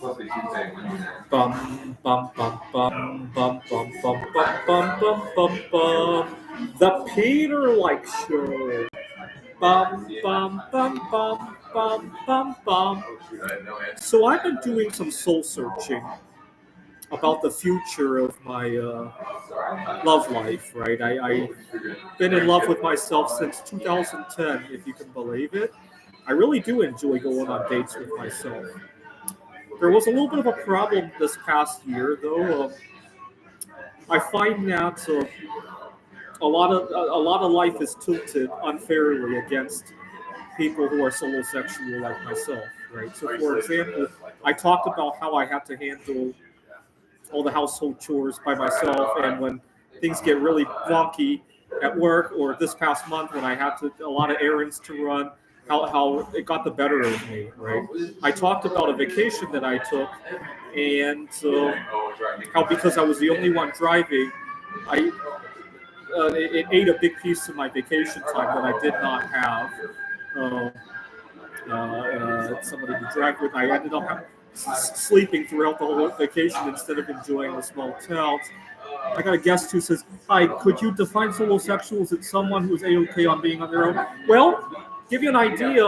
Bum bum bum bum bum bum bum bum bum bum bum bum. The Peter Like Show. Bum bum bum bum bum bum bum. So I've been doing some soul searching about the future of my love life. Right, I've been in love with myself since 2010, if you can believe it. I really do enjoy going on dates with myself. There was a little bit of a problem this past year, though. I find that a lot of life is tilted unfairly against people who are solosexual like myself, right? So, for example, I talked about how I had to handle all the household chores by myself, and when things get really wonky at work, or this past month when I had a lot of errands to run, how it got the better of me, right? I talked about a vacation that I took, and how because I was the only one driving, I it ate a big piece of my vacation time that I did not have uh, somebody to drive with. I ended up sleeping throughout the whole vacation instead of enjoying the small towns. I got a guest who says, "Hi, could you define solosexuals as someone who's a-okay on being on their own?" Well, give you an idea.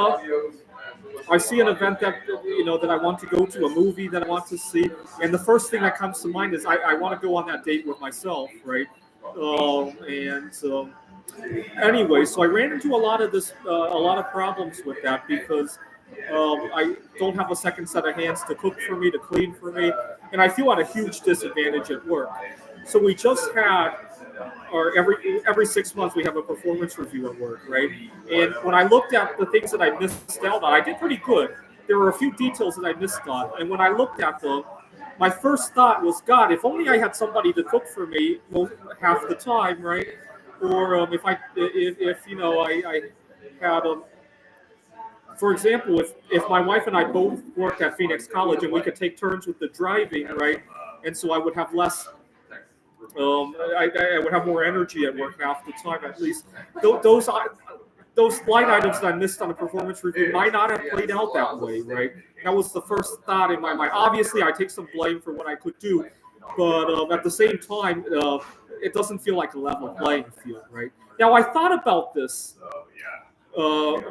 I see an event that I want to go to, a movie that I want to see, and the first thing that comes to mind is I want to go on that date with myself, right? And anyway, so I ran into a lot of problems with that because I don't have a second set of hands to cook for me, to clean for me, and I feel at a huge disadvantage at work. So we just had, or every 6 months we have a performance review at work, right? And when I looked at the things that I missed out on, I did pretty good. There were a few details that I missed on, and when I looked at them, my first thought was, God, if only I had somebody to cook for me half the time, right? Or if I had for example, if my wife and I both worked at Phoenix College and we could take turns with the driving, right? And so I would have less. I would have more energy at work half the time, at least. Those line items that I missed on the performance review might not have played out that way, right? That was the first thought in my mind. Obviously, I take some blame for what I could do, but at the same time, it doesn't feel like a level playing field, right? Now, I thought about this over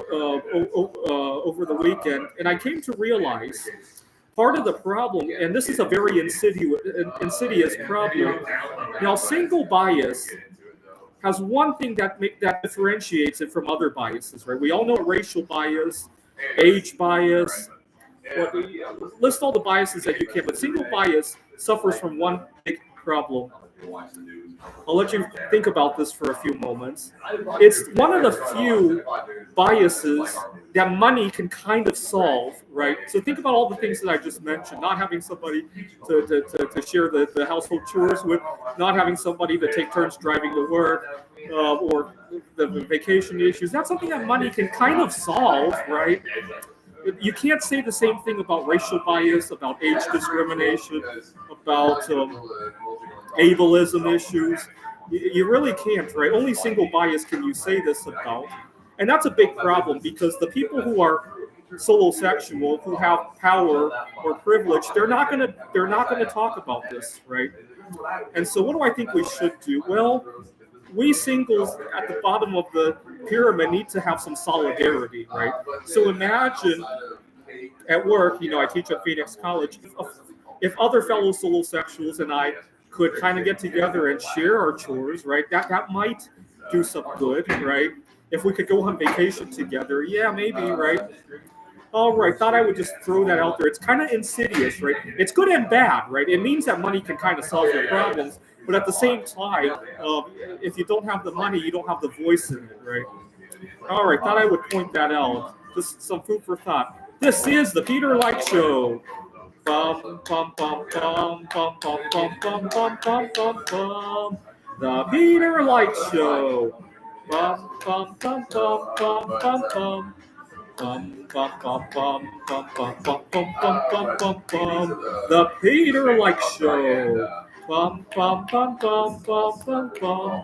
the weekend, and I came to realize part of the problem, and this is a very insidious problem. Now, single bias has one thing that differentiates it from other biases, right? We all know racial bias, age bias. List all the biases that you can, but single bias suffers from one big problem. I'll let you think about this for a few moments. It's one of the few biases that money can kind of solve, right? So think about all the things that I just mentioned: not having somebody to share the household chores with, not having somebody to take turns driving to work, or the vacation issues. That's something that money can kind of solve, right? You can't say the same thing about racial bias, about age discrimination, about ableism issues. You really can't, right? Only single bias can you say this about. And that's a big problem because the people who are solosexual, who have power or privilege, they're not gonna talk about this, right? And so what do I think we should do? Well, we singles at the bottom of the pyramid need to have some solidarity, right? So imagine at work, I teach at Phoenix College. If other fellow solosexuals and I could kind of get together and share our chores, right? That might do some good, right? If we could go on vacation together, yeah, maybe, right? All right, thought I would just throw that out there. It's kind of insidious, right? It's good and bad, right? It means that money can kind of solve your problems, but at the same time, if you don't have the money, you don't have the voice in it, right? All right, thought I would point that out. Just some food for thought. This is the Peter Light Show. Bum bum bum bum bum bum bum bum bum bum bum bum. The Peter Light Show. Bum bum bum bum bum bum bum. Bum bum bum bum bum bum bum bum bum bum bum. The Peter Light Show. Bum bum bum bum bum bum bum.